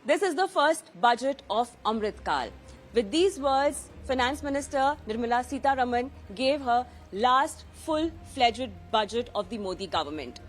This is the first budget of Amrit Kal. With these words, Finance Minister Nirmala Sitharaman gave her last full-fledged budget of the Modi government.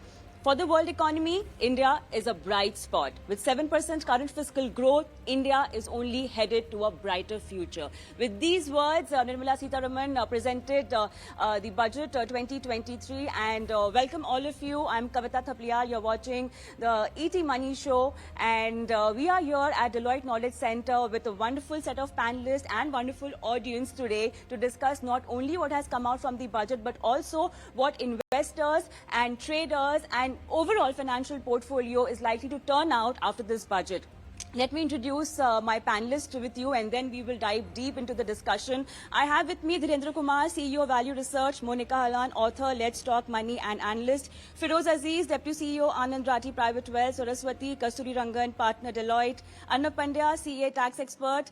For the world economy, India is a bright spot. With 7% current fiscal growth, India is only headed to a brighter future. With these words, Nirmala Sitharaman presented the budget 2023 and welcome all of you. I'm Kavita Thapliyal. You're watching the ET Money Show and we are here at Deloitte Knowledge Center with a wonderful set of panelists and wonderful audience today to discuss not only what has come out from the budget but also what investors and traders and overall financial portfolio is likely to turn out after this budget. Let me introduce my panelists with you and then we will dive deep into the discussion. I have with me Dhirendra Kumar, CEO Value Research, Monica Halan, author, Let's Talk Money and analyst, Feroz Aziz, Deputy CEO, Anand Rathi Private Wealth, Saraswati Kasturi Rangan, partner Deloitte, Arnab Pandya, CA tax expert,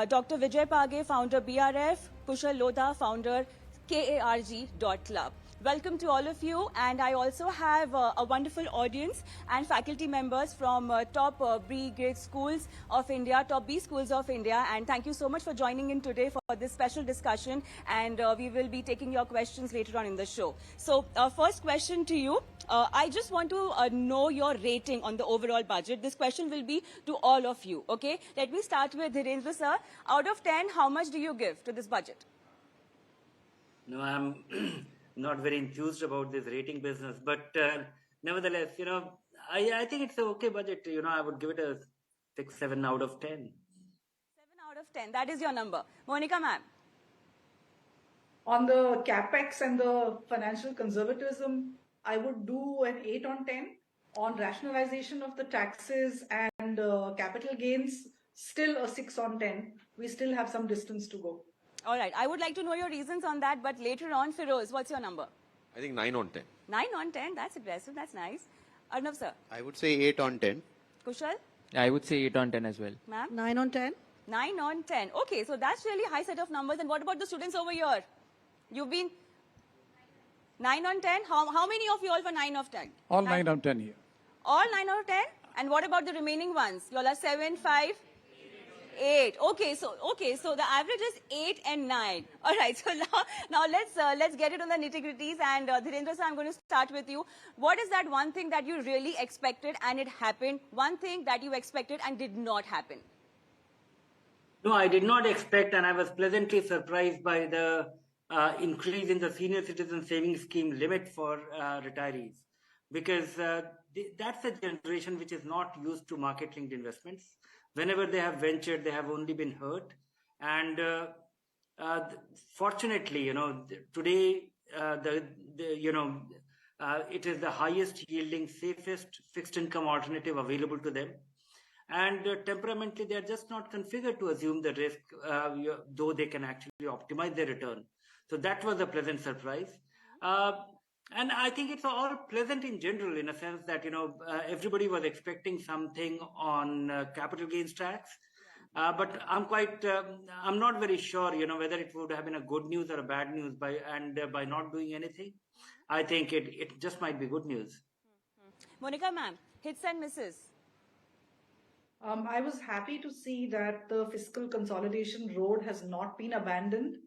Dr. Vijay Page, founder BRF, Kushal Lodha, founder KARG.club. Welcome to all of you, and I also have a wonderful audience and faculty members from top B grade schools of India, top B schools of India, and thank you so much for joining in today for this special discussion, and we will be taking your questions later on in the show. So, first question to you. I just want to know your rating on the overall budget. This question will be to all of you, okay? Let me start with Dhirendra sir. Out of 10, how much do you give to this budget? No, I'm not very enthused about this rating business, but nevertheless, I think it's an okay budget. I would give it a 6, 7 out of 10. 7 out of 10, that is your number. Monica ma'am. On the capex and the financial conservatism, I would do an 8 on 10. On rationalization of the taxes and capital gains, still a 6 on 10. We still have some distance to go. All right. I would like to know your reasons on that, but later on, Feroz, what's your number? I think 9 on 10. 9 on 10? That's aggressive. That's nice. Arnab sir? I would say 8 on 10. Kushal? I would say 8 on 10 as well. Ma'am? 9 on 10. 9 on 10. Okay, so that's really a high set of numbers. And what about the students over here? You've been 9 on 10? How many of you all for 9 of 10? All 9 on 10 here. All 9 out of 10? And what about the remaining ones? You all are 7, 5? 8. Okay, so the average is 8 and 9. All right, so now let's get it on the nitty-gritties. And Dhirendra sir, I'm going to start with you. What is that one thing that you really expected and it happened? One thing that you expected and did not happen? No, I did not expect, and I was pleasantly surprised by the increase in the senior citizen savings scheme limit for retirees, because that's a generation which is not used to market-linked investments. Whenever they have ventured, they have only been hurt. And fortunately, today, it is the highest yielding, safest fixed income alternative available to them. And temperamentally, they are just not configured to assume the risk, though they can actually optimize their return. So that was a pleasant surprise. And I think it's all pleasant in general, in a sense that, everybody was expecting something on capital gains tax. But I'm not very sure, whether it would have been a good news or a bad news by not doing anything. I think it just might be good news. Monica ma'am, hits and misses. I was happy to see that the fiscal consolidation road has not been abandoned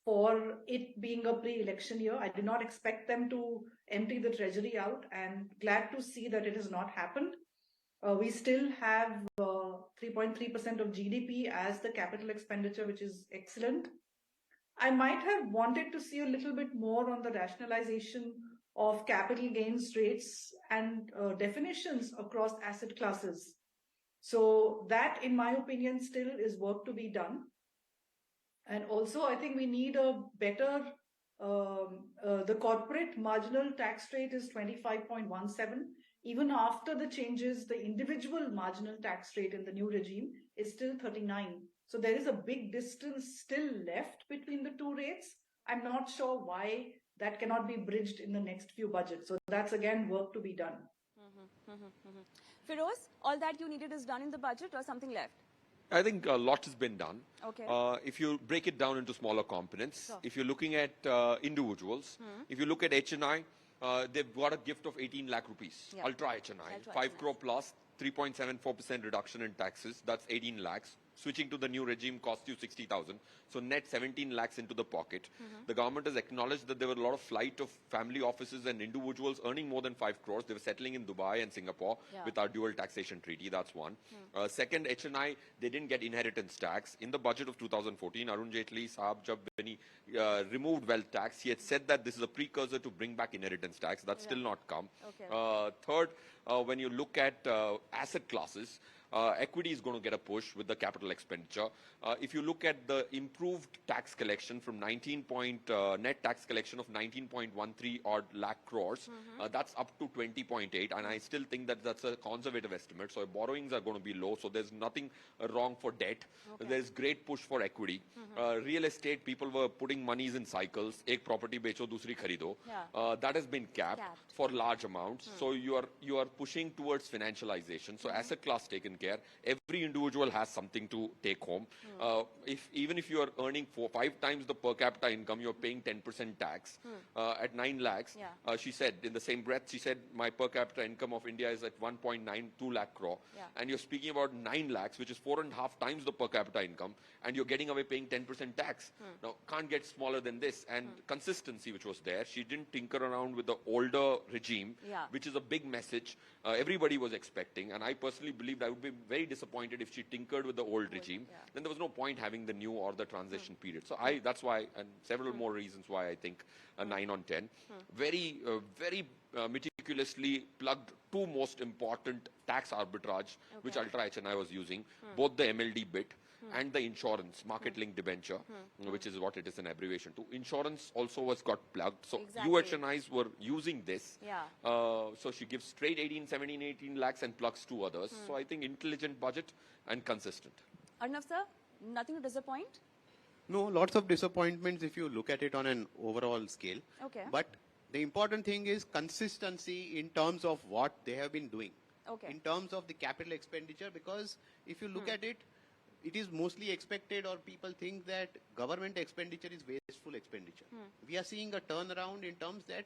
for it being a pre-election year. I did not expect them to empty the treasury out, and glad to see that it has not happened. We still have 3.3% of GDP as the capital expenditure, which is excellent. I might have wanted to see a little bit more on the rationalization of capital gains rates and definitions across asset classes. So that, in my opinion, still is work to be done. And also, I think we need a better, the corporate marginal tax rate is 25.17. Even after the changes, the individual marginal tax rate in the new regime is still 39. So there is a big distance still left between the two rates. I'm not sure why that cannot be bridged in the next few budgets. So that's again work to be done. Feroz, all that you needed is done in the budget or something left? I think a lot has been done. Okay. If you break it down into smaller components, Sure. if you're looking at individuals, if you look at HNI, they've got a gift of 18 lakh rupees. Yeah. Ultra HNI, Ultra 5 HNI. crore plus, 3.74% reduction in taxes. That's 18 lakhs. Switching to the new regime cost you 60,000. So net 17 lakhs into the pocket. The government has acknowledged that there were a lot of flight of family offices and individuals earning more than 5 crores. They were settling in Dubai and Singapore with our dual taxation treaty. That's one. Second, HNI, they didn't get inheritance tax. In the budget of 2014, Arun Jaitley Saab, when he removed wealth tax, he had said that this is a precursor to bring back inheritance tax. That's still not come. Okay. Third, when you look at asset classes, equity is going to get a push with the capital expenditure. If you look at the improved tax collection from net tax collection of 19.13 odd lakh crores, that's up to 20.8, and I still think that that's a conservative estimate. So borrowings are going to be low, so there's nothing wrong for debt. There's great push for equity. Real estate, people were putting monies in cycles. Ek property becho, dusri kharido. That has been capped for large amounts. So you are pushing towards financialization. So asset class taken care. Every individual has something to take home. Even if you are earning 5 times the per capita income, you're paying 10% tax at 9 lakhs. She said, in the same breath, she said, my per capita income of India is at 1.92 lakh crore. And you're speaking about 9 lakhs, which is 4.5 times the per capita income, and you're getting away paying 10% tax. Now, can't get smaller than this. And consistency, which was there, she didn't tinker around with the older regime, which is a big message. Everybody was expecting, and I personally believe I would be very disappointed if she tinkered with the old regime. Then there was no point having the new or the transition period. So that's why, and several more reasons why I think a 9 on 10. Very meticulously plugged 2 most important tax arbitrage, which Ultra HNI was using, both the MLD bit and the insurance, market-linked debenture, which is what it is an abbreviation to. Insurance also was got plugged. So UHNIs were using this. So she gives straight 18 lakhs and plugs 2 others. So I think intelligent budget and consistent. Arnav sir, nothing to disappoint? No, lots of disappointments if you look at it on an overall scale. Okay. But the important thing is consistency in terms of what they have been doing. Okay. In terms of the capital expenditure, because if you look at it, it is mostly expected, or people think that government expenditure is wasteful expenditure. We are seeing a turnaround in terms that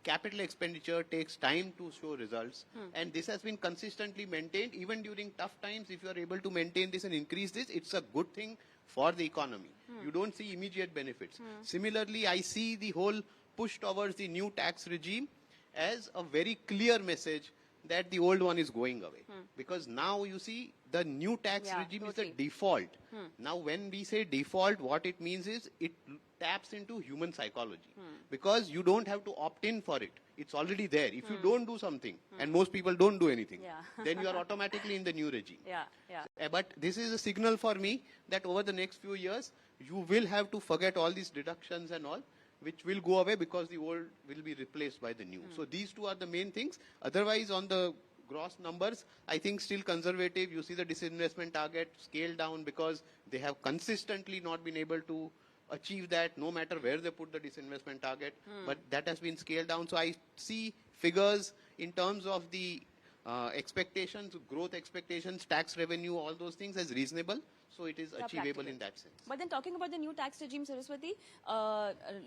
capital expenditure takes time to show results, and this has been consistently maintained even during tough times. If you are able to maintain this and increase this, it's a good thing for the economy. You don't see immediate benefits. Similarly, I see the whole push towards the new tax regime as a very clear message that the old one is going away. Because now you see the new tax regime is the default. Now when we say default, what it means is it taps into human psychology. Because you don't have to opt in for it. It's already there. If you don't do something, and most people don't do anything, then you are automatically in the new regime. But this is a signal for me that over the next few years, you will have to forget all these deductions and all, which will go away because the old will be replaced by the new. So these 2 are the main things. Otherwise, on the gross numbers, I think still conservative. You see the disinvestment target scaled down because they have consistently not been able to achieve that, no matter where they put the disinvestment target. But that has been scaled down. So I see figures in terms of the expectations, growth expectations, tax revenue, all those things as reasonable. So it is achievable in that sense. But then talking about the new tax regime, Saraswati,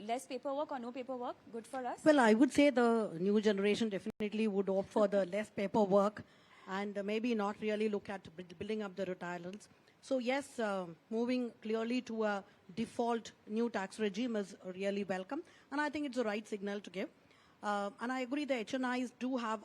less paperwork or no paperwork, good for us? Well, I would say the new generation definitely would opt for the less paperwork and maybe not really look at building up the retirements. So yes, moving clearly to a default new tax regime is really welcome. And I think it's the right signal to give. And I agree the HNIs do have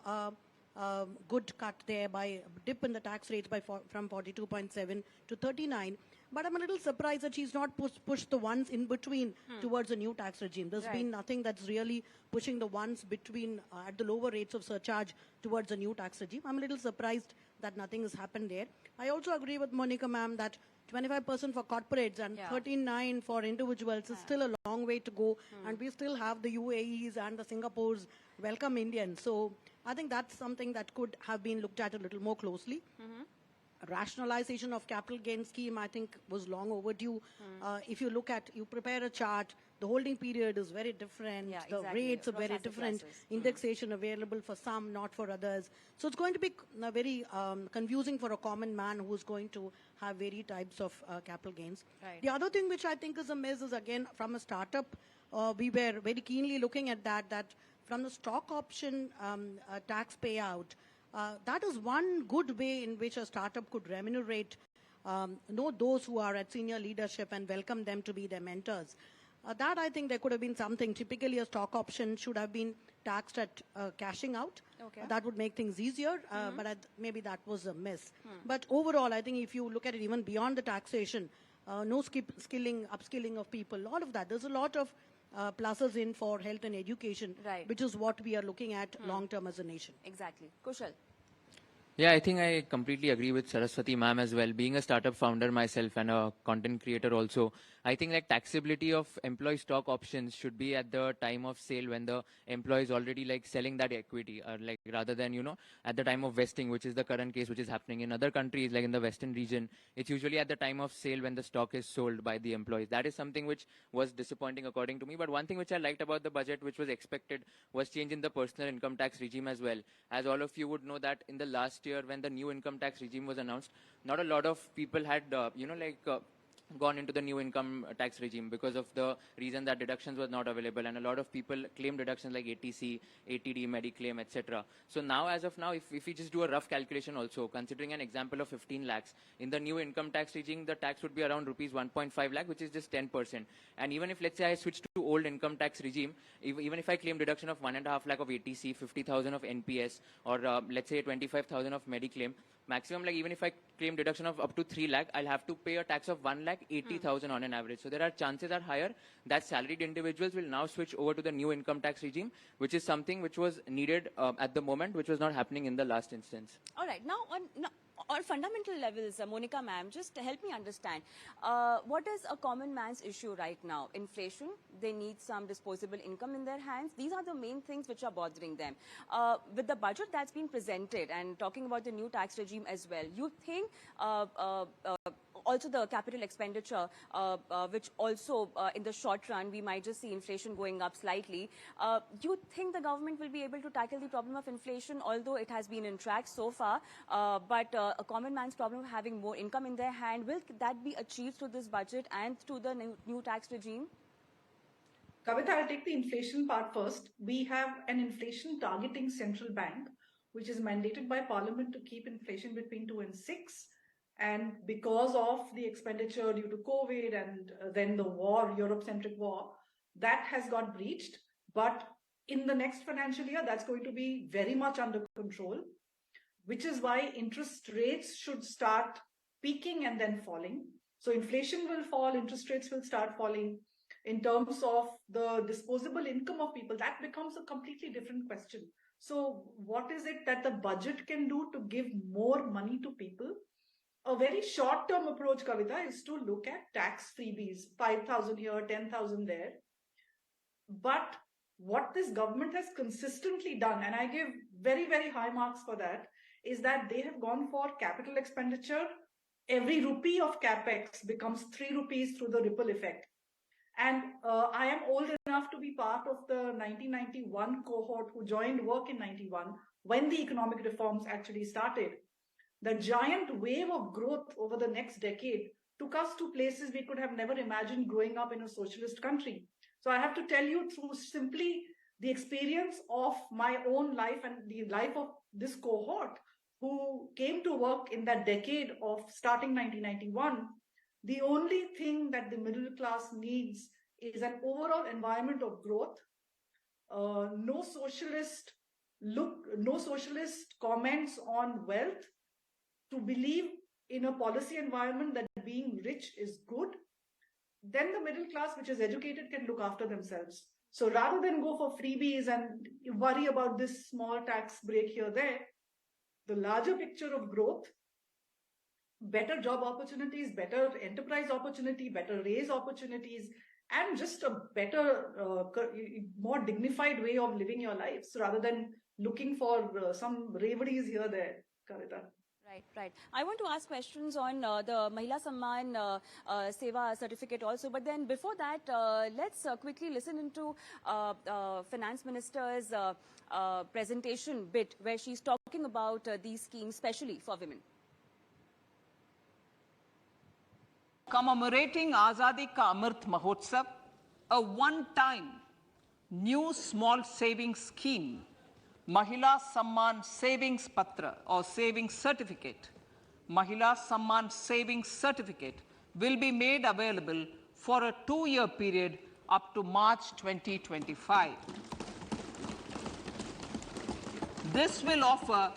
a good cut there by dip in the tax rates from 42.7 to 39. But I'm a little surprised that she's not pushed the ones in between towards a new tax regime. There's been nothing that's really pushing the ones between at the lower rates of surcharge towards a new tax regime. I'm a little surprised that nothing has happened there. I also agree with Monica ma'am that 25% for corporates and 13.9 for individuals is still a long way to go. And we still have the UAEs and the Singapores welcome Indians. So I think that's something that could have been looked at a little more closely. Rationalization of capital gain scheme, I think, was long overdue. If you look at, you prepare a chart, the holding period is very different, the rates are very different, indexation available for some, not for others. So it's going to be very confusing for a common man who's going to have varied types of capital gains. The other thing which I think is a miss is, again, from a startup, we were very keenly looking at that from the stock option tax payout, that is one good way in which a startup could remunerate those who are at senior leadership and welcome them to be their mentors. That I think there could have been something. Typically, a stock option should have been taxed at cashing out. Okay. That would make things easier, but maybe that was a miss. But overall, I think if you look at it even beyond the taxation, no upskilling of people, all of that, there's a lot of pluses in for health and education, Right. which is what we are looking at long term as a nation. Exactly. Kushal. Yeah, I think I completely agree with Saraswati ma'am as well. Being a startup founder myself and a content creator also, I think like taxability of employee stock options should be at the time of sale when the employee is already like selling that equity, or like rather than, at the time of vesting, which is the current case which is happening in other countries, like in the Western region. It's usually at the time of sale when the stock is sold by the employees. That is something which was disappointing according to me. But one thing which I liked about the budget, which was expected, was change in the personal income tax regime as well. As all of you would know that in the last year when the new income tax regime was announced, not a lot of people had, gone into the new income tax regime because of the reason that deductions were not available, and a lot of people claim deductions like ATC, ATD, Mediclaim, etc. So now, as of now, if we just do a rough calculation also, considering an example of 15 lakhs, in the new income tax regime, the tax would be around rupees 1.5 lakh, which is just 10%. And even if, let's say, I switch to old income tax regime, even if I claim deduction of 1.5 lakh of ATC, 50,000 of NPS, or let's say 25,000 of Mediclaim, maximum, like even if I claim deduction of up to 3 lakh, I'll have to pay a tax of 1,80,000 on an average. So there are chances are higher that salaried individuals will now switch over to the new income tax regime, which is something which was needed at the moment, which was not happening in the last instance. All right. Now, on fundamental levels, Monica ma'am, just help me understand. What is a common man's issue right now? Inflation. They need some disposable income in their hands. These are the main things which are bothering them. With the budget that's been presented and talking about the new tax regime as well, you think also the capital expenditure, which also in the short run, we might just see inflation going up slightly. Do you think the government will be able to tackle the problem of inflation, although it has been in track so far, but a common man's problem of having more income in their hand, will that be achieved through this budget and through the new tax regime? Kavita, I'll take the inflation part first. We have an inflation targeting central bank, which is mandated by Parliament to keep inflation between 2 and 6. And because of the expenditure due to COVID and then the war, Europe-centric war, that has got breached. But in the next financial year, that's going to be very much under control, which is why interest rates should start peaking and then falling. So inflation will fall, interest rates will start falling. In terms of the disposable income of people, that becomes a completely different question. So what is it that the budget can do to give more money to people? A very short-term approach, Kavita, is to look at tax freebies, 5,000 here, 10,000 there. But what this government has consistently done, and I give very, very high marks for that, is that they have gone for capital expenditure. Every rupee of capex becomes 3 rupees through the ripple effect. And I am old enough to be part of the 1991 cohort who joined work in 91 when the economic reforms actually started. The giant wave of growth over the next decade took us to places we could have never imagined growing up in a socialist country. So I have to tell you through simply the experience of my own life and the life of this cohort who came to work in that decade of starting 1991, the only thing that the middle class needs is an overall environment of growth, no socialist comments on wealth, to believe in a policy environment that being rich is good. Then the middle class, which is educated, can look after themselves. So rather than go for freebies and worry about this small tax break here, there, the larger picture of growth, better job opportunities, better enterprise opportunity, better raise opportunities, and just a better, more dignified way of living your lives rather than looking for some reveries here, there, Kavita. Right. I want to ask questions on the Mahila Samman Seva certificate also. But then before that, let's quickly listen into Finance Minister's presentation bit where she's talking about these schemes, especially for women. Commemorating Azadi Ka Amrit Mahotsav, a one-time new small savings scheme, Mahila Samman Savings Patra or Savings Certificate, Mahila Samman Savings Certificate will be made available for a 2-year period up to March 2025. This will offer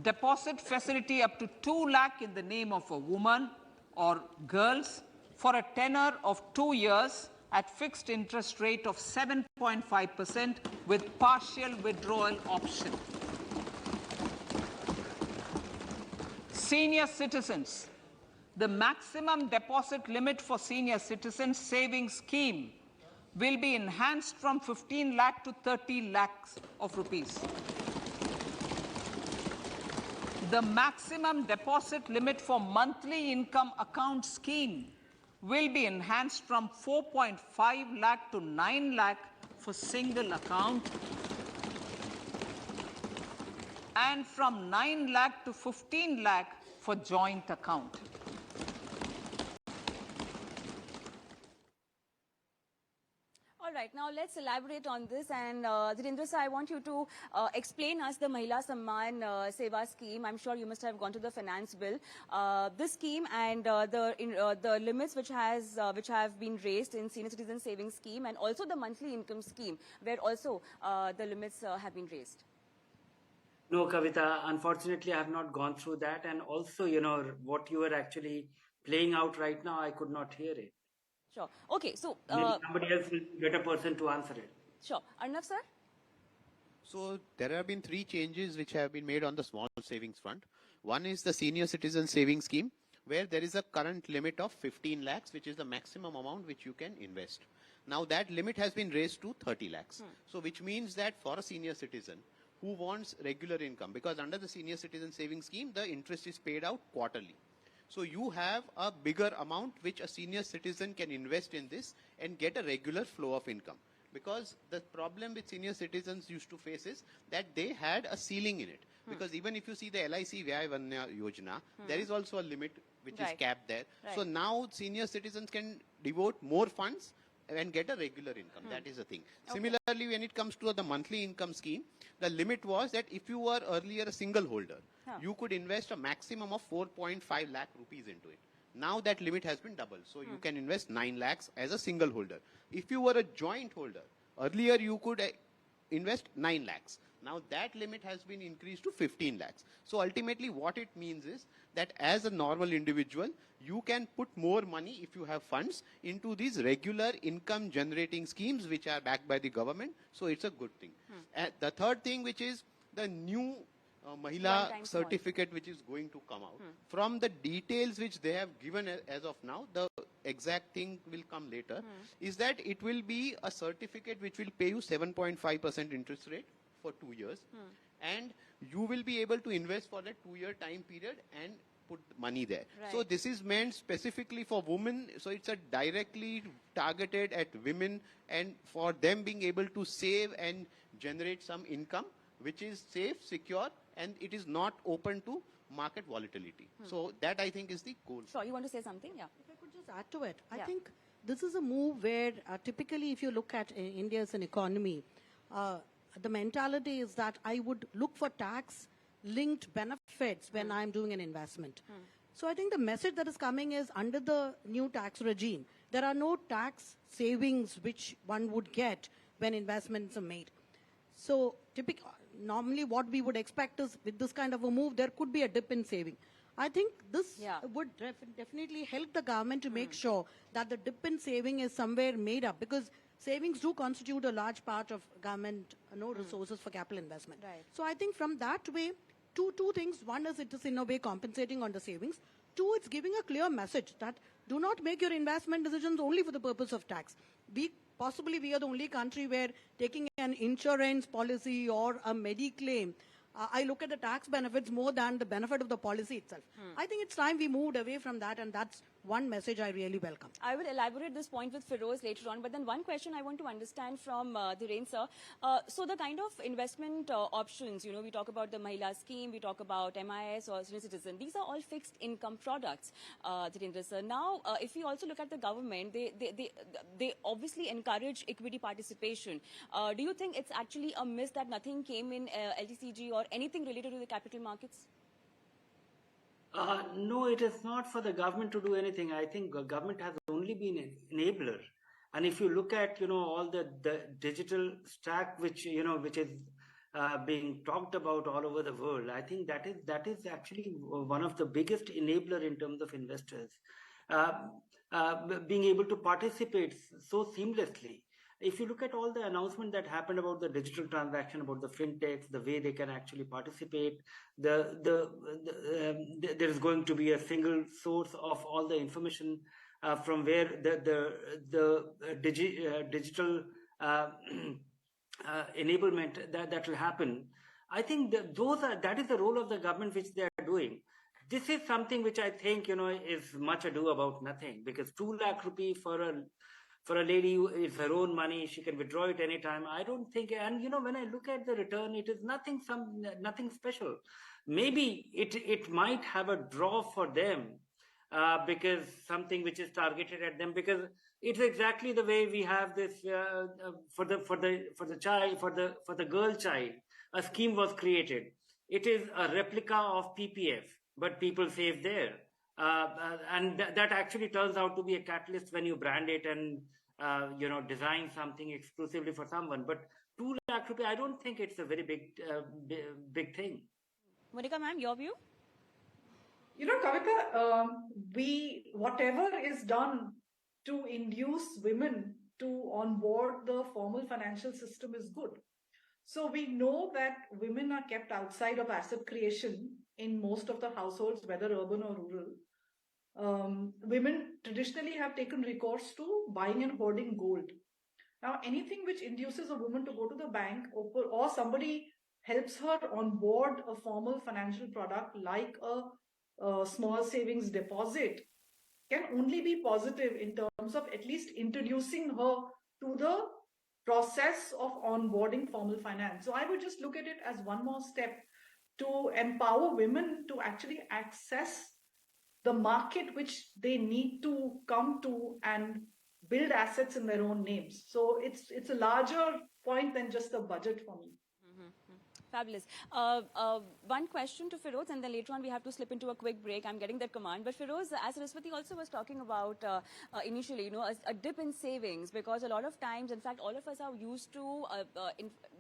deposit facility up to 2 lakh in the name of a woman or girls for a tenor of 2 years at fixed interest rate of 7.5% with partial withdrawal option. Senior citizens. The maximum deposit limit for senior citizens savings scheme will be enhanced from 15 lakh to 30 lakhs of rupees. The maximum deposit limit for monthly income account scheme will be enhanced from 4.5 lakh to 9 lakh for single account and from 9 lakh to 15 lakh for joint account. All right, now let's elaborate on this. And Dhirendra sir, I want you to explain us the Mahila Samman Seva scheme. I'm sure you must have gone to the finance bill. This scheme and the limits which have been raised in senior citizen savings scheme and also the monthly income scheme, where also the limits have been raised. No, Kavita, unfortunately, I have not gone through that. And also, what you are actually playing out right now, I could not hear it. Sure. Okay, so... Maybe somebody else will be a better person to answer it. Sure. Arnav sir? So there have been 3 changes which have been made on the small savings front. One is the senior citizen savings scheme, where there is a current limit of 15 lakhs, which is the maximum amount which you can invest. Now that limit has been raised to 30 lakhs. So which means that for a senior citizen who wants regular income, because under the senior citizen savings scheme, the interest is paid out quarterly. So you have a bigger amount which a senior citizen can invest in this and get a regular flow of income. Because the problem with senior citizens used to face is that they had a ceiling in it. Because even if you see the LIC Vyay Vanya Yojana, there is also a limit which is capped there. Right. So now senior citizens can devote more funds and get a regular income. That is the thing. Okay. Similarly, when it comes to the monthly income scheme, the limit was that if you were earlier a single holder, you could invest a maximum of 4.5 lakh rupees into it. Now that limit has been doubled. So you can invest 9 lakhs as a single holder. If you were a joint holder, earlier you could invest 9 lakhs. Now that limit has been increased to 15 lakhs. So ultimately what it means is that as a normal individual, you can put more money if you have funds into these regular income generating schemes which are backed by the government. So it's a good thing. And the third thing, which is the new Mahila certificate which is going to come out. From the details which they have given as of now, the exact thing will come later, is that it will be a certificate which will pay you 7.5% interest rate for 2 years. And you will be able to invest for that 2-year time period and put money there. Right. So this is meant specifically for women. So it's a directly targeted at women and for them being able to save and generate some income, which is safe, secure, and it is not open to market volatility. So that I think is the goal. Sure, you want to say something? Yeah. If I could just add to it, I think this is a move where typically if you look at India as an economy, the mentality is that I would look for tax-linked benefits when I'm doing an investment. So I think the message that is coming is under the new tax regime, there are no tax savings which one would get when investments are made. So normally what we would expect is with this kind of a move, there could be a dip in saving. I think this would definitely help the government to make sure that the dip in saving is somewhere made up, because savings do constitute a large part of government resources for capital investment. Right. So I think from that way, two things. One is it is in a way compensating on the savings. 2, it's giving a clear message that do not make your investment decisions only for the purpose of tax. Possibly we are the only country where taking an insurance policy or a Mediclaim, I look at the tax benefits more than the benefit of the policy itself. I think it's time we moved away from that, and that's one message I really welcome. I will elaborate this point with Feroz later on, but then one question I want to understand from Dhiren sir. So the kind of investment options, we talk about the Mahila scheme, we talk about MIS or senior citizen. These are all fixed income products, Dhirendra sir. Now, if we also look at the government, they obviously encourage equity participation. Do you think it's actually a miss that nothing came in LTCG or anything related to the capital markets? No, it is not for the government to do anything. I think government has only been an enabler. And if you look at, all the digital stack, which is being talked about all over the world, I think that is actually one of the biggest enabler in terms of investors being able to participate so seamlessly. If you look at all the announcement that happened about the digital transaction, about the fintechs, the way they can actually participate, there is going to be a single source of all the information from where the digital enablement that will happen. I think that is the role of the government which they are doing. This is something which I think is much ado about nothing, because 2 lakh rupee for a lady, it's her own money, she can withdraw it anytime. I don't think, and when I look at the return, it is nothing special. Maybe it might have a draw for them because something which is targeted at them, because it's exactly the way we have this for the girl child, a scheme was created. It is a replica of PPF, but people save there. And that actually turns out to be a catalyst when you brand it and design something exclusively for someone. But 2 lakh rupees, I don't think it's a very big thing. Monica ma'am, your view? Kavita, whatever is done to induce women to onboard the formal financial system is good. So we know that women are kept outside of asset creation in most of the households, whether urban or rural. Women traditionally have taken recourse to buying and hoarding gold. Now, anything which induces a woman to go to the bank or somebody helps her onboard a formal financial product like a small savings deposit can only be positive in terms of at least introducing her to the process of onboarding formal finance. So I would just look at it as one more step to empower women to actually access the market which they need to come to and build assets in their own names. So it's a larger point than just the budget for me. Fabulous. One question to Feroz, and then later on we have to slip into a quick break. I'm getting that command. But Feroz, as Saraswati also was talking about initially, a dip in savings, because a lot of times, in fact, all of us are used to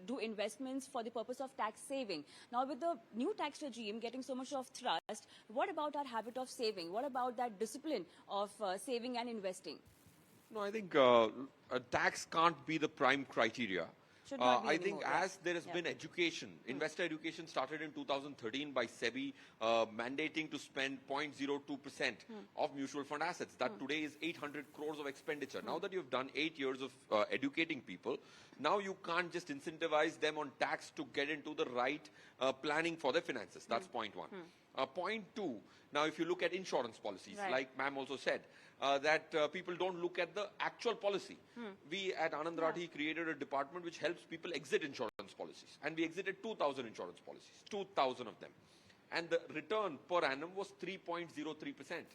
do investments for the purpose of tax saving. Now, with the new tax regime getting so much of thrust, what about our habit of saving? What about that discipline of saving and investing? No, I think a tax can't be the prime criteria. I think as there has been education, investor education started in 2013 by SEBI mandating to spend 0.02% of mutual fund assets. That today is 800 crores of expenditure. Now that you've done 8 years of educating people, now you can't just incentivize them on tax to get into the right planning for their finances. That's point one. Point two, now if you look at insurance policies, like ma'am also said, that people don't look at the actual policy. We at Anand Rathi created a department which helps people exit insurance policies. And we exited 2,000 insurance policies, 2,000 of them. And the return per annum was 3.03%.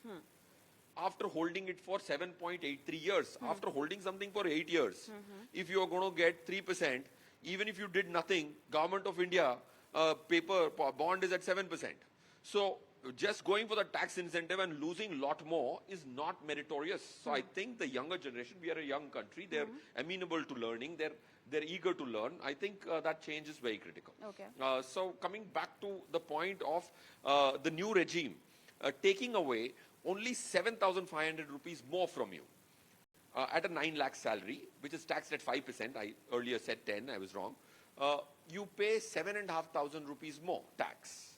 After holding it for 7.83 years, after holding something for 8 years, if you are going to get 3%, even if you did nothing, Government of India bond is at 7%. So just going for the tax incentive and losing lot more is not meritorious. So I think the younger generation, we are a young country, they're amenable to learning, they're eager to learn. I think that change is very critical. So coming back to the point of the new regime, taking away only 7,500 rupees more from you at a 9 lakh salary, which is taxed at 5%. I earlier said 10, I was wrong. You pay 7,500 rupees more tax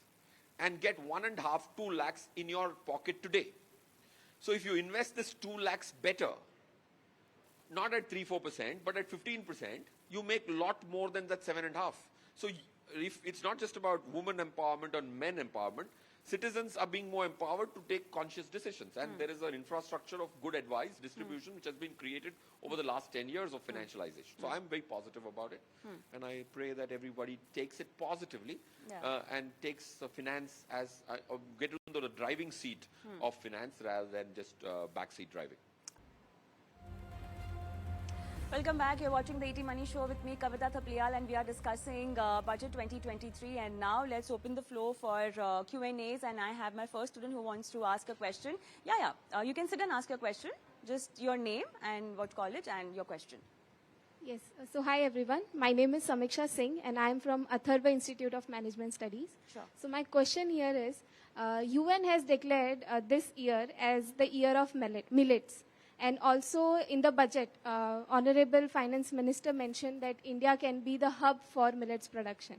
and get 1.5, 2 lakhs in your pocket today. So if you invest this 2 lakhs better, not at 3-4%, but at 15%, you make a lot more than that 7.5. So if it's not just about women empowerment or men empowerment, citizens are being more empowered to take conscious decisions. And there is an infrastructure of good advice distribution which has been created over the last 10 years of financialization. So I'm very positive about it. And I pray that everybody takes it positively and takes finance as, get into the driving seat of finance rather than just backseat driving. Welcome back. You're watching the ET Money Show with me, Kavita Thapliyal, and we are discussing Budget 2023. And now let's open the floor for Q&As. And I have my first student who wants to ask a question. You can sit and ask your question. Just your name and what college and your question. Yes. So hi everyone. My name is Samiksha Singh and I am from Atharva Institute of Management Studies. Sure. So my question here is, UN has declared this year as the year of millets. And also in the budget, Honorable Finance Minister mentioned that India can be the hub for millets production.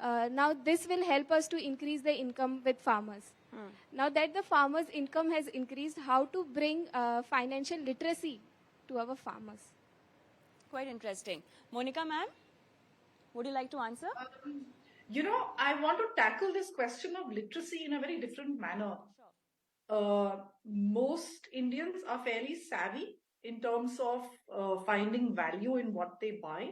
Now this will help us to increase the income with farmers. Now that the farmers' income has increased, how to bring financial literacy to our farmers? Quite interesting. Monica ma'am, would you like to answer? I want to tackle this question of literacy in a very different manner. Most Indians are fairly savvy in terms of finding value in what they buy.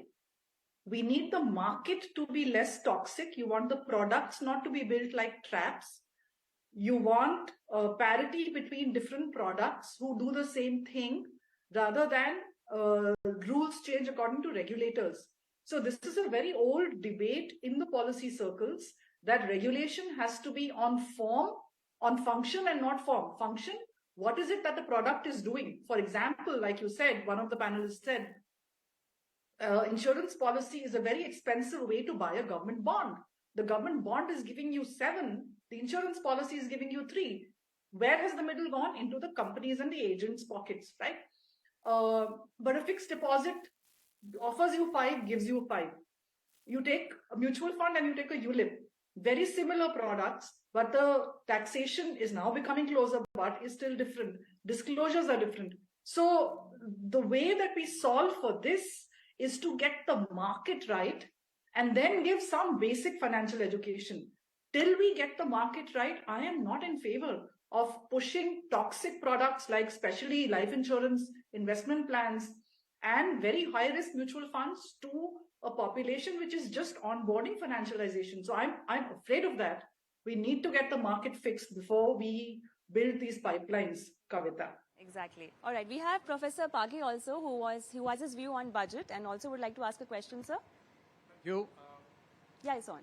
We need the market to be less toxic. You want the products not to be built like traps. You want parity between different products who do the same thing rather than rules change according to regulators. So this is a very old debate in the policy circles that regulation has to be on form, on function and not form. Function, what is it that the product is doing? For example, like you said, one of the panelists said, insurance policy is a very expensive way to buy a government bond. The government bond is giving you 7, the insurance policy is giving you 3. Where has the middle gone? Into the companies and the agents' pockets, right? But a fixed deposit offers you 5, gives you 5. You take a mutual fund and you take a ULIP. Very similar products, but the taxation is now becoming closer, but is still different. Disclosures are different. So the way that we solve for this is to get the market right and then give some basic financial education. Till we get the market right, I am not in favor of pushing toxic products like especially life insurance, investment plans, and very high-risk mutual funds to a population which is just onboarding financialization. So I'm afraid of that. We need to get the market fixed before we build these pipelines, Kavita. Exactly. All right. We have Professor Pagi also, who has his view on budget and also would like to ask a question, sir. Thank you. Yeah, it's on.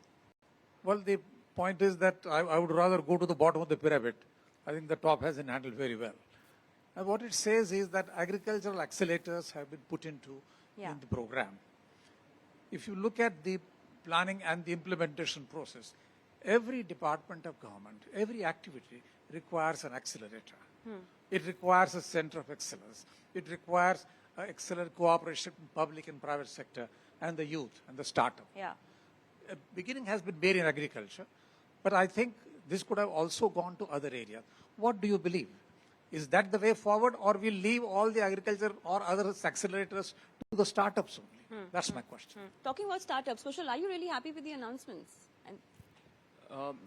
Well, the point is that I would rather go to the bottom of the pyramid. I think the top has been handled very well. And what it says is that agricultural accelerators have been put into in the program. If you look at the planning and the implementation process, every department of government, every activity requires an accelerator. It requires a center of excellence. It requires excellent cooperation in public and private sector and the youth and the startup. Yeah. A beginning has been made in agriculture, but I think this could have also gone to other areas. What do you believe? Is that the way forward, or we'll leave all the agriculture or other accelerators to the startups only? That's my question. Talking about startups, Kushal, are you really happy with the announcements? And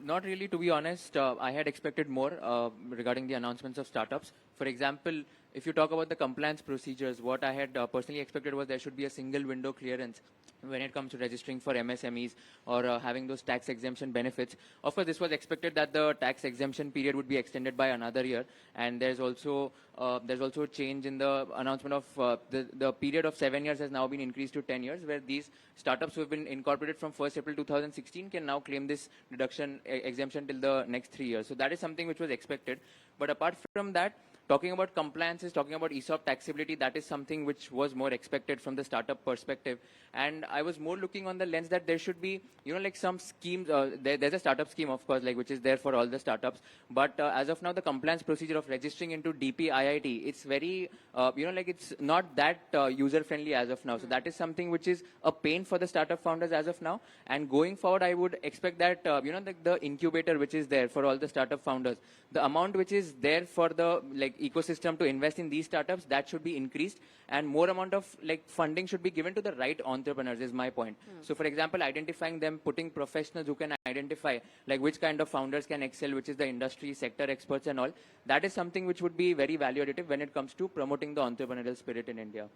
Not really, to be honest. I had expected more regarding the announcements of startups. For example, if you talk about the compliance procedures, what I had personally expected was there should be a single window clearance when it comes to registering for MSMEs or having those tax exemption benefits. Of course, this was expected that the tax exemption period would be extended by another year, and there's also a change in the announcement of the period of 7 years has now been increased to 10 years, where these startups who have been incorporated from 1st April 2016 can now claim this deduction exemption till the next 3 years. So that is something which was expected. But apart from that, talking about compliances, talking about ESOP taxability, that is something which was more expected from the startup perspective. And I was more looking on the lens that there should be, like some schemes. There's a startup scheme, of course, which is there for all the startups. But as of now, the compliance procedure of registering into DPIIT, it's very, it's not that user-friendly as of now. So that is something which is a pain for the startup founders as of now. And going forward, I would expect that, the incubator which is there for all the startup founders, the amount which is there for the, like ecosystem to invest in these startups, that should be increased, and more amount of like funding should be given to the right entrepreneurs is my point. So for example, identifying them, putting professionals who can identify like which kind of founders can excel, which is the industry, sector experts and all. That is something which would be very value additive when it comes to promoting the entrepreneurial spirit in India.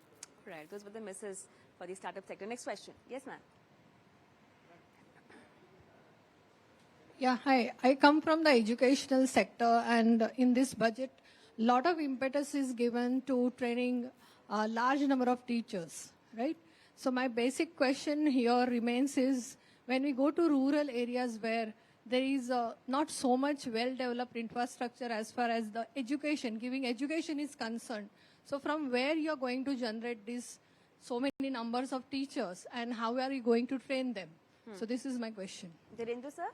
Right, those were the misses for the startup sector. Next question. Yes, ma'am. Yeah, hi. I come from the educational sector, and in this budget, lot of impetus is given to training a large number of teachers, right? So my basic question here remains is, when we go to rural areas where there is not so much well-developed infrastructure as far as the education, giving education is concerned. So from where you're going to generate these so many numbers of teachers, and how are you going to train them? So this is my question. Dhirendra, sir?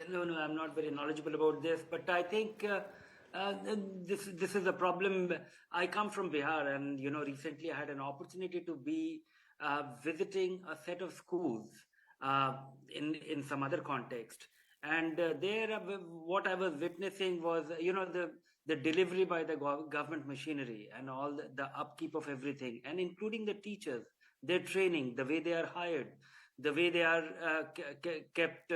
No, I'm not very knowledgeable about this, but I think this is a problem. I come from Bihar, and recently I had an opportunity to be visiting a set of schools in some other context, and there what I was witnessing was the delivery by the government machinery and all the upkeep of everything, and including the teachers, their training, the way they are hired, the way they are kept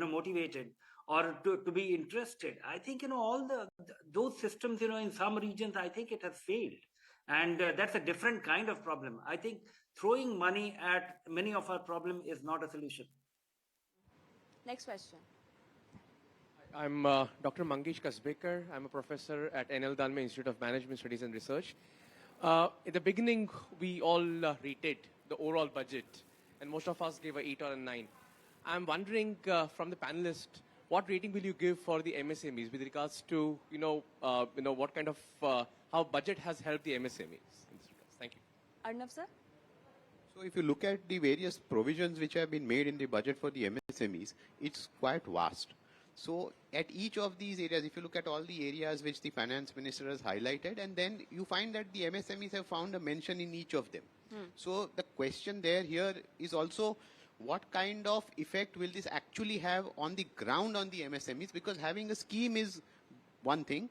motivated or to be interested. I think all those systems in some regions, I think it has failed, and that's a different kind of problem. I think throwing money at many of our problems is not a solution. Next question. I'm Dr. Mangesh Kasbekar. I'm a professor at NL Dalmia Institute of Management Studies and Research. In the beginning, we all rated the overall budget, and most of us gave an 8 or a 9. I'm wondering from the panelists, what rating will you give for the MSMEs with regards to what kind of how budget has helped the MSMEs? Thank you. Arnav, sir? So if you look at the various provisions which have been made in the budget for the MSMEs, it's quite vast. So at each of these areas, if you look at all the areas which the finance minister has highlighted, and then you find that the MSMEs have found a mention in each of them. So the question here is also, what kind of effect will this actually have on the ground on the MSMEs? Because having a scheme is one thing,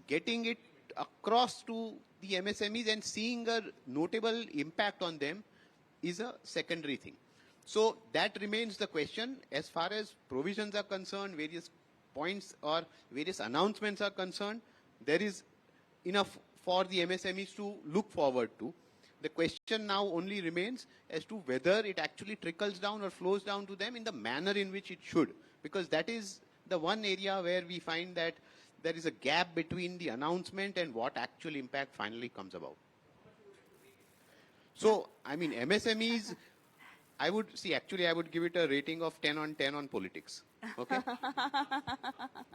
getting it across to the MSMEs and seeing a notable impact on them is a secondary thing. So that remains the question. As far as provisions are concerned, various points or various announcements are concerned, there is enough for the MSMEs to look forward to. The question now only remains as to whether it actually trickles down or flows down to them in the manner in which it should. Because that is the one area where we find that there is a gap between the announcement and what actual impact finally comes about. So, I mean, MSMEs, I would give it a rating of 10 on 10 on politics. Okay?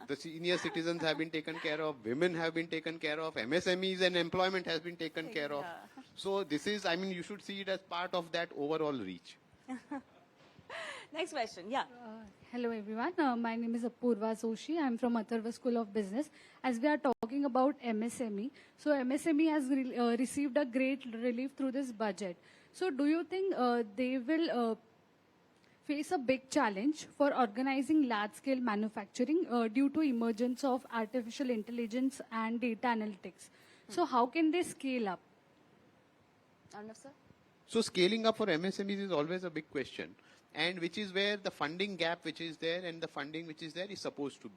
The senior citizens have been taken care of, women have been taken care of, MSMEs and employment has been taken care of. So this is, you should see it as part of that overall reach. Next question, yeah. Hello everyone, my name is Apurva Soshi. I'm from Atharva School of Business. As we are talking about MSME, so MSME has received a great relief through this budget. So do you think they will face a big challenge for organizing large-scale manufacturing due to emergence of artificial intelligence and data analytics? So how can they scale up? Arnav, sir? So scaling up for MSMEs is always a big question, and which is where the funding gap which is there and the funding which is there is supposed to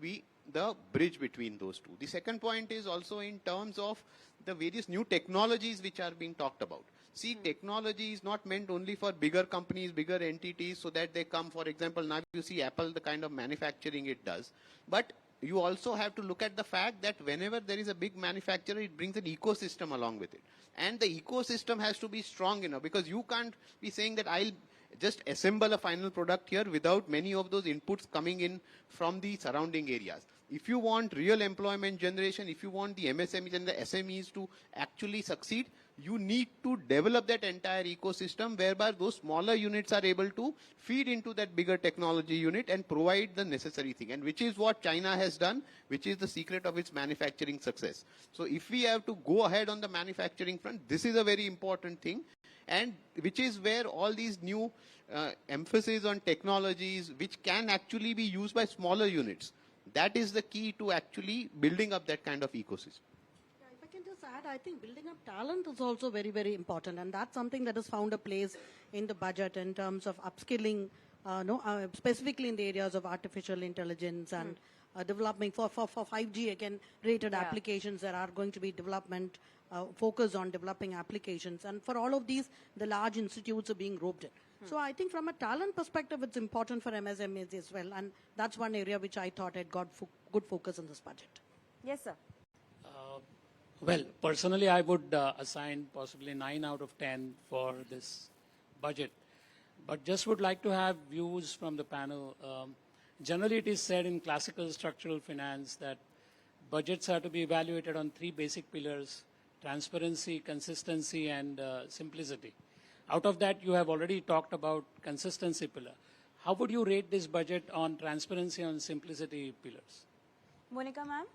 be the bridge between those two. The second point is also in terms of the various new technologies which are being talked about. See, technology is not meant only for bigger companies, bigger entities, so that they come, for example, now you see Apple, the kind of manufacturing it does. But you also have to look at the fact that whenever there is a big manufacturer, it brings an ecosystem along with it. And the ecosystem has to be strong enough, because you can't be saying that I'll just assemble a final product here without many of those inputs coming in from the surrounding areas. If you want real employment generation, if you want the MSMEs and the SMEs to actually succeed, you need to develop that entire ecosystem whereby those smaller units are able to feed into that bigger technology unit and provide the necessary thing, and which is what China has done, which is the secret of its manufacturing success. So if we have to go ahead on the manufacturing front, this is a very important thing, and which is where all these new emphasis on technologies which can actually be used by smaller units. That is the key to actually building up that kind of ecosystem. If I can just add, I think building up talent is also very, very important, and that's something that has found a place in the budget in terms of upskilling, specifically in the areas of artificial intelligence and developing for 5G, again, rated applications. There are going to be development focus on developing applications, and for all of these, the large institutes are being roped in. So I think from a talent perspective, it's important for MSMEs as well, and that's one area which I thought had got good focus in this budget. Yes, sir. Well, personally, I would assign possibly 9 out of 10 for this budget. But just would like to have views from the panel. Generally, it is said in classical structural finance that budgets are to be evaluated on 3 basic pillars: transparency, consistency, and simplicity. Out of that, you have already talked about consistency pillar. How would you rate this budget on transparency and simplicity pillars? Monica, ma'am?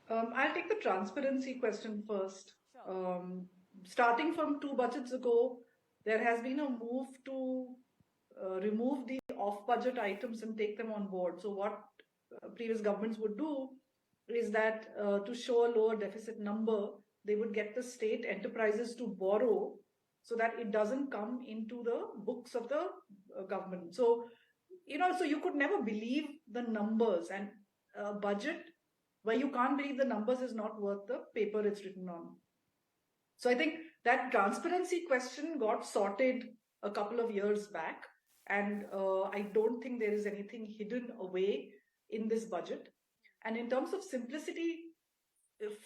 I'll take the transparency question first. Starting from 2 budgets ago, there has been a move to remove the off-budget items and take them on board. So what previous governments would do is that to show a lower deficit number, they would get the state enterprises to borrow so that it doesn't come into the books of the government. So, so you could never believe the numbers, and a budget where you can't believe the numbers is not worth the paper it's written on. So I think that transparency question got sorted a couple of years back, and I don't think there is anything hidden away in this budget. And in terms of simplicity,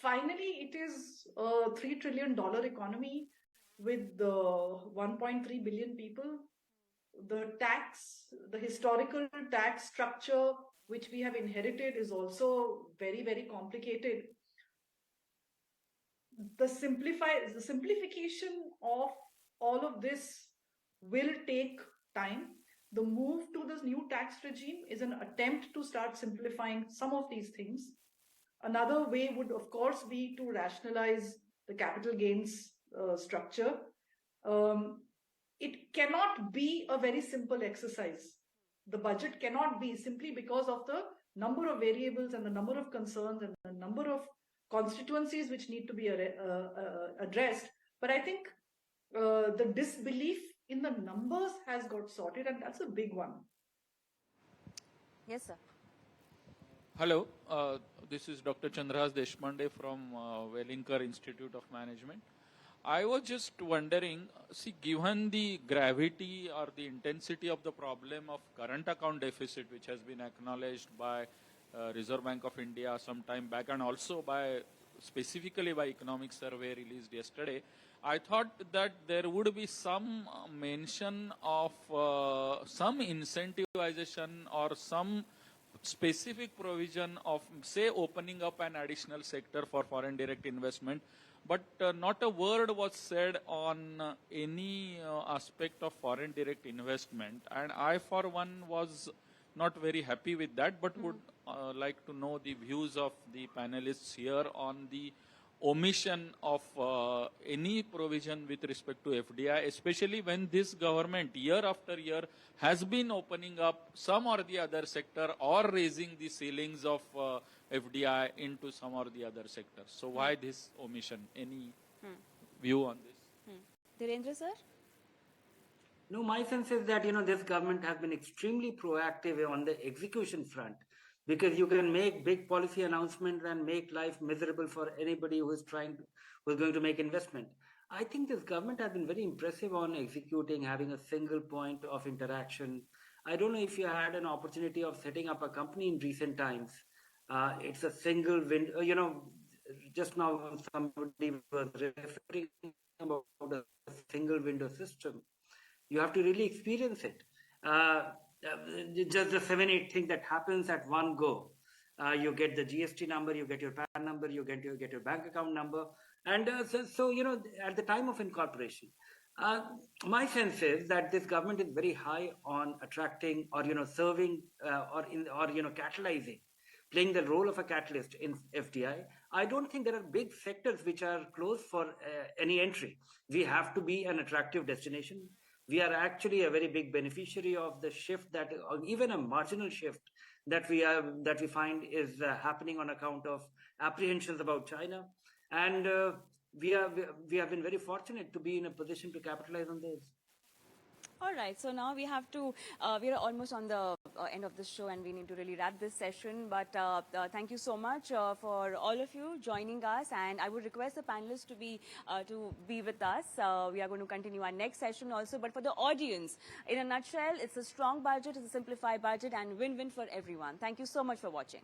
finally, it is a $3 trillion economy with 1.3 billion people. The historical tax structure which we have inherited is also very, very complicated. The simplification of all of this will take time. The move to this new tax regime is an attempt to start simplifying some of these things. Another way would, of course, be to rationalize the capital gains structure. It cannot be a very simple exercise. The budget cannot be, simply because of the number of variables and the number of concerns and the number of constituencies which need to be addressed. But I think the disbelief in the numbers has got sorted, and that's a big one. Yes, sir. Hello, this is Dr. Chandrahas Deshpande from Wellinger Institute of Management. I was just wondering, see, given the gravity or the intensity of the problem of current account deficit, which has been acknowledged by Reserve Bank of India some time back, and also specifically by Economic Survey released yesterday, I thought that there would be some mention of some incentivization or some specific provision of, say, opening up an additional sector for foreign direct investment, but not a word was said on any aspect of foreign direct investment. And I, for one, was not very happy with that, but would like to know the views of the panelists here on the omission of any provision with respect to FDI, especially when this government year after year has been opening up some or the other sector or raising the ceilings of FDI into some or the other sector. So why this omission? Any view on this? Dhirendra, sir? No, my sense is that, this government has been extremely proactive on the execution front, because you can make big policy announcements and make life miserable for anybody who's going to make investment. I think this government has been very impressive on executing, having a single point of interaction. I don't know if you had an opportunity of setting up a company in recent times. It's a single window, just now somebody was referring about a single window system. You have to really experience it. Just the 7-8 things that happens at one go. You get the GST number, you get your PAN number, you get your bank account number, and so at the time of incorporation. My sense is that this government is very high on attracting or serving or catalyzing, playing the role of a catalyst in FDI. I don't think there are big sectors which are closed for any entry. We have to be an attractive destination. we are actually a very big beneficiary of the shift that, or even a marginal shift that we find is happening on account of apprehensions about China, and we have been very fortunate to be in a position to capitalize on this. All right, so now we have to, we are almost on the end of the show and we need to really wrap this session. But thank you so much for all of you joining us. And I would request the panelists to be with us. We are going to continue our next session also. But for the audience, in a nutshell, it's a strong budget, it's a simplified budget and win-win for everyone. Thank you so much for watching.